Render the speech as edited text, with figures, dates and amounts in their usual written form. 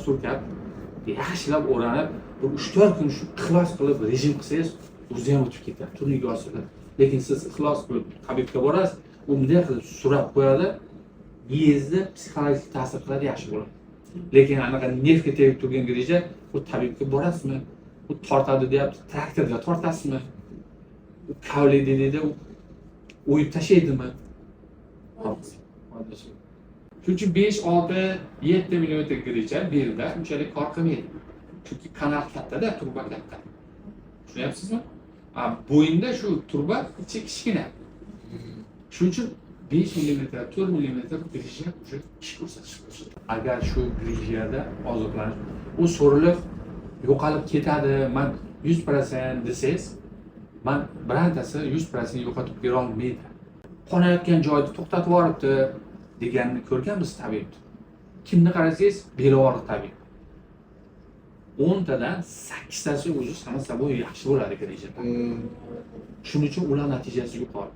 surkab, yaxshilab o'ranib, bir 3-4 kun shu ixlos qilib rejim qilsangiz, o'zi ham o'tib ketadi, turniga olsalar. Lekin siz ixlos qilib tabibga borasiz, u bunday qilib surab qo'yadi, miyangizda psixologik ta'sir qiladi, yaxshi bo'ladi. Lekin anaqa nervga tegib turgan reja, u tabibga borasizmi? U tortadi deyapti, traktorga tortasizmi? U kavlaydi deydi, u o'yib tashlaydimi? Shuning uchun 5, 6, 7 millimetrgacha belda unchalik kor qilmaydi. Chunki kanal katta-da, turba katta. Tushunyapsizmi? Bo'yinda shu turba ichi kichkina. Shuning uchun 5 mm, 4 mm grija o'sha ish ko'rsatish bo'lsin. Agar shu grijada oziqlanish, u so'rilib yo'qolib ketadi, men 100% desangiz, men birantasi 100% yo'qotib bera olmaydi. Qonayotgan joyda to'xtatib yuboribdi deganini ko'rganmiz tabibni. Kimni qarasangiz, beli og'riq tabib. 10 tadan 8 tasi o'zi sana saboy yaxshi bo'ladi grejada. Shuning uchun ular natijasi yuqori.